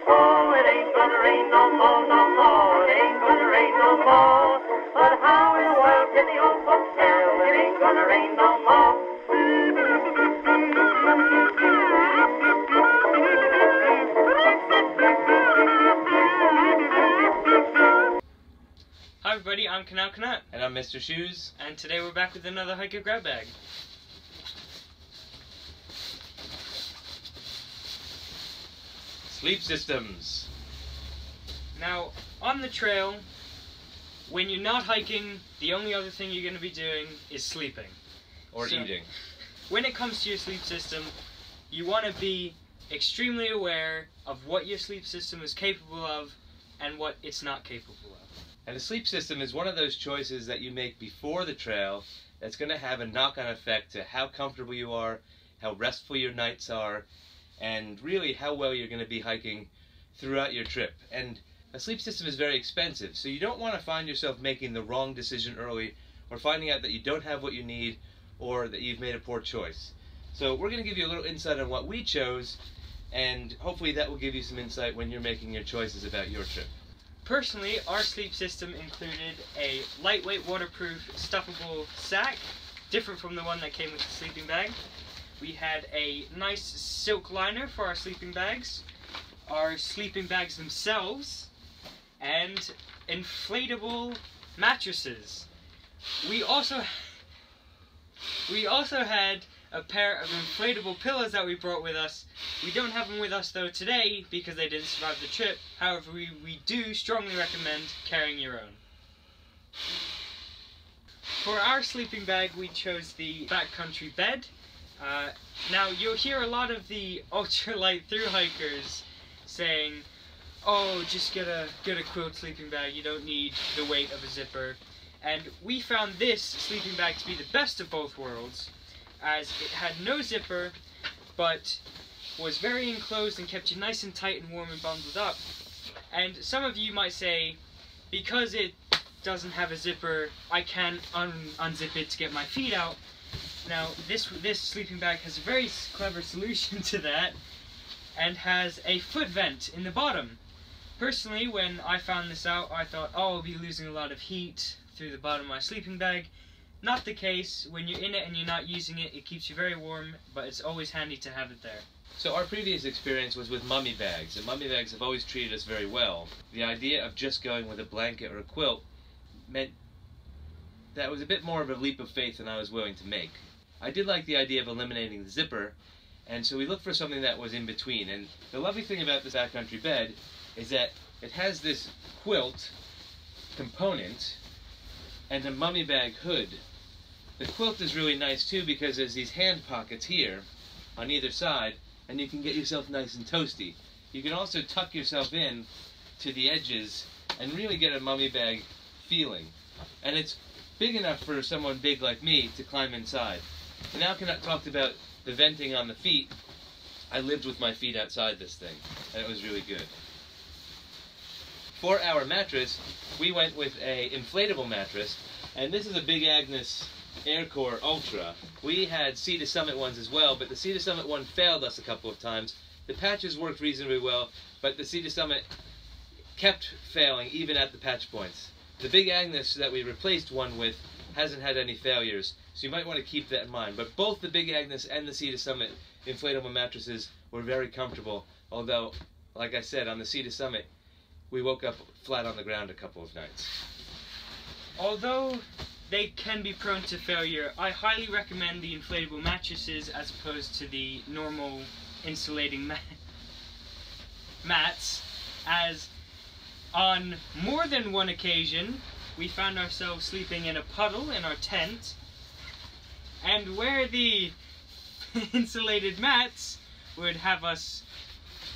more, it ain't gonna rain no more, no more, it ain't gonna rain no more. But how in the world can the old folks tell it ain't gonna rain no more? Hi everybody, I'm Canal Canut. And I'm Mr. Shoes. And today we're back with another Hiker Grab Bag. Sleep systems. Now, on the trail, when you're not hiking, the only other thing you're going to be doing is sleeping. Or So, eating. When it comes to your sleep system, you want to be extremely aware of what your sleep system is capable of and what it's not capable of. And a sleep system is one of those choices that you make before the trail that's going to have a knock-on effect to how comfortable you are, how restful your nights are, and really how well you're going to be hiking throughout your trip. And a sleep system is very expensive, so you don't want to find yourself making the wrong decision early or finding out that you don't have what you need or that you've made a poor choice. So we're going to give you a little insight on what we chose, and hopefully that will give you some insight when you're making your choices about your trip. Personally, our sleep system included a lightweight, waterproof, stuffable sack, different from the one that came with the sleeping bag. We had a nice silk liner for our sleeping bags, our sleeping bags themselves, and inflatable mattresses. We also had a pair of inflatable pillows that we brought with us. We don't have them with us though today because they didn't survive the trip. However, we do strongly recommend carrying your own. For our sleeping bag, we chose the backcountry bed. Now, you'll hear a lot of the ultralight thru hikers saying, oh, just get a quilt sleeping bag, you don't need the weight of a zipper. And we found this sleeping bag to be the best of both worlds, as it had no zipper, but was very enclosed and kept you nice and tight and warm and bundled up. And some of you might say, because it doesn't have a zipper, I can't unzip it to get my feet out. Now, this sleeping bag has a very clever solution to that, and has a foot vent in the bottom. Personally, when I found this out, I thought, oh, I'll be losing a lot of heat through the bottom of my sleeping bag. Not the case. When you're in it and you're not using it, it keeps you very warm, but it's always handy to have it there. So our previous experience was with mummy bags, and mummy bags have always treated us very well. The idea of just going with a blanket or a quilt meant that was a bit more of a leap of faith than I was willing to make. I did like the idea of eliminating the zipper, and so we looked for something that was in between. And the lovely thing about this backcountry bed is that it has this quilt component and a mummy bag hood. The quilt is really nice too because there's these hand pockets here on either side, and you can get yourself nice and toasty. You can also tuck yourself in to the edges and really get a mummy bag feeling. And it's big enough for someone big like me to climb inside. And now Canut talked about the venting on the feet. I lived with my feet outside this thing, and it was really good. For our mattress, we went with a inflatable mattress, and this is a Big Agnes Aircore Ultra. We had Sea to Summit ones as well, but the Sea to Summit one failed us a couple of times. The patches worked reasonably well, but the Sea to Summit kept failing even at the patch points. The Big Agnes that we replaced one with hasn't had any failures, so you might want to keep that in mind. But both the Big Agnes and the Sea to Summit inflatable mattresses were very comfortable, although, like I said, on the Sea to Summit, we woke up flat on the ground a couple of nights. Although they can be prone to failure, I highly recommend the inflatable mattresses as opposed to the normal insulating mats, as on more than one occasion we found ourselves sleeping in a puddle in our tent, and where the insulated mats would have us,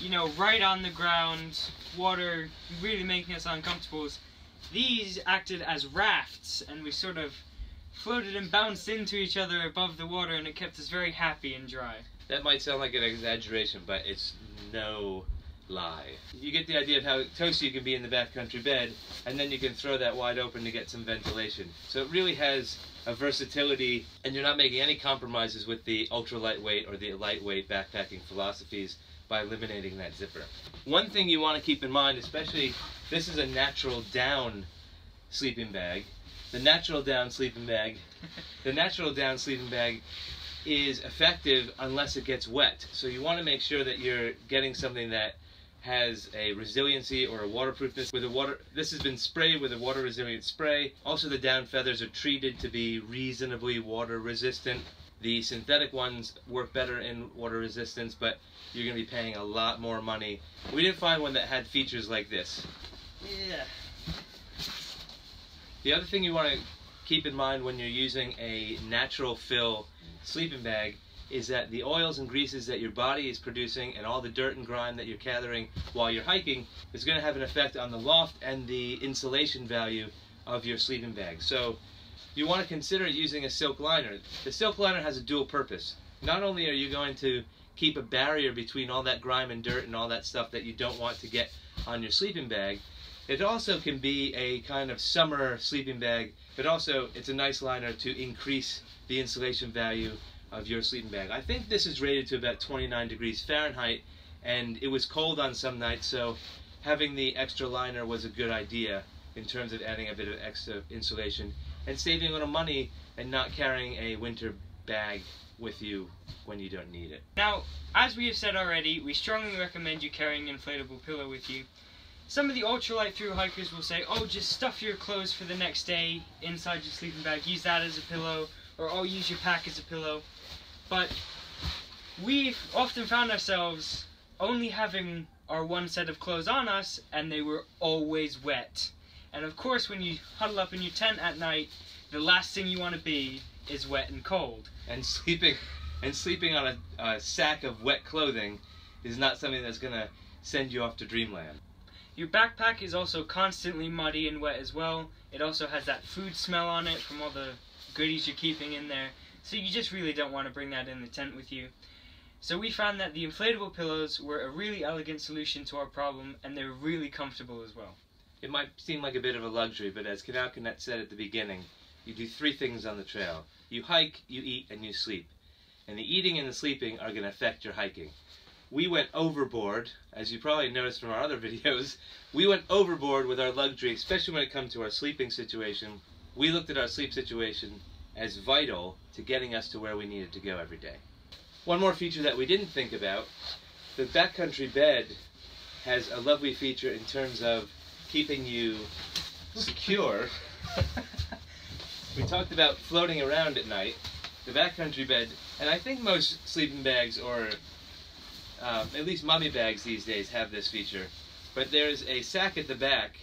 you know, right on the ground, water really making us uncomfortable, these acted as rafts, and we sort of floated and bounced into each other above the water, and it kept us very happy and dry. That might sound like an exaggeration, but it's no lie. You get the idea of how toasty you can be in the backcountry bed, and then you can throw that wide open to get some ventilation. So it really has a versatility, and you're not making any compromises with the ultra lightweight or the lightweight backpacking philosophies by eliminating that zipper. One thing you want to keep in mind, especially, this is a natural down sleeping bag. The natural down sleeping bag is effective unless it gets wet. So you want to make sure that you're getting something that has a resiliency or a waterproofness. This has been sprayed with a water resilient spray. Also, the down feathers are treated to be reasonably water resistant. The synthetic ones work better in water resistance, but you're going to be paying a lot more money. We didn't find one that had features like this. Yeah. The other thing you want to keep in mind when you're using a natural fill sleeping bag is that the oils and greases that your body is producing and all the dirt and grime that you're gathering while you're hiking is going to have an effect on the loft and the insulation value of your sleeping bag. So you want to consider using a silk liner. The silk liner has a dual purpose. Not only are you going to keep a barrier between all that grime and dirt and all that stuff that you don't want to get on your sleeping bag, it also can be a kind of summer sleeping bag, but also it's a nice liner to increase the insulation value of your sleeping bag. I think this is rated to about 29 degrees Fahrenheit, and it was cold on some nights, so having the extra liner was a good idea in terms of adding a bit of extra insulation and saving a little money and not carrying a winter bag with you when you don't need it. Now, as we have said already, we strongly recommend you carrying an inflatable pillow with you. Some of the ultralight thru hikers will say, oh, just stuff your clothes for the next day inside your sleeping bag, use that as a pillow, or oh, use your pack as a pillow. But we've often found ourselves only having our one set of clothes on us, and they were always wet. And of course, when you huddle up in your tent at night, the last thing you want to be is wet and cold. And sleeping on a sack of wet clothing is not something that's going to send you off to dreamland. Your backpack is also constantly muddy and wet as well. It also has that food smell on it from all the goodies you're keeping in there. So you just really don't want to bring that in the tent with you. So we found that the inflatable pillows were a really elegant solution to our problem, and they're really comfortable as well. It might seem like a bit of a luxury, but as Canal Connect said at the beginning, you do 3 things on the trail. You hike, you eat, and you sleep. And the eating and the sleeping are going to affect your hiking. We went overboard, as you probably noticed from our other videos, we went overboard with our luxury, especially when it comes to our sleeping situation. We looked at our sleep situation as vital to getting us to where we needed to go every day. One more feature that we didn't think about, the backcountry bed has a lovely feature in terms of keeping you secure. We talked about floating around at night. The backcountry bed, and I think most sleeping bags, or at least mummy bags these days, have this feature, but there's a sack at the back,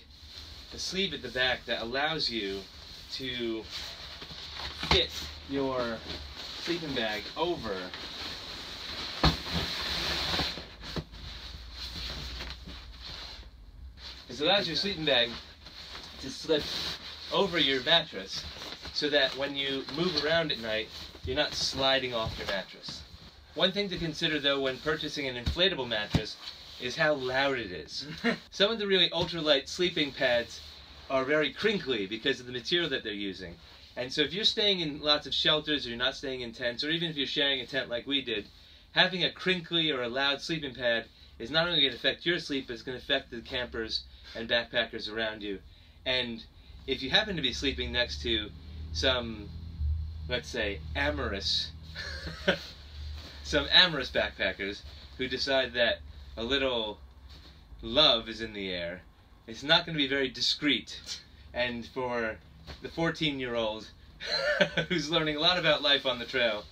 a sleeve at the back, that allows you to fit your sleeping bag over It allows your sleeping bag to slip over your mattress so that when you move around at night, you're not sliding off your mattress. One thing to consider though when purchasing an inflatable mattress is how loud it is. Some of the really ultralight sleeping pads are very crinkly because of the material that they're using. And so if you're staying in lots of shelters, or you're not staying in tents, or even if you're sharing a tent like we did, having a crinkly or a loud sleeping pad is not only going to affect your sleep, but it's going to affect the campers and backpackers around you. And if you happen to be sleeping next to some, let's say, amorous backpackers who decide that a little love is in the air, it's not going to be very discreet. And for the 14-year-old who's learning a lot about life on the trail,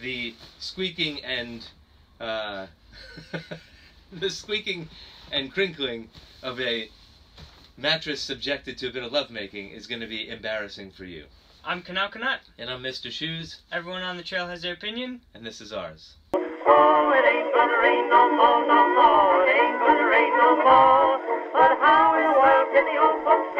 the squeaking and the squeaking and crinkling of a mattress subjected to a bit of lovemaking is going to be embarrassing for you. I'm Canal Canut. And I'm Mr. Shoes. Everyone on the trail has their opinion. And this is ours. Oh, it ain't gonna rain no more, no more. It ain't gonna rain no more. But how in the world can the old folks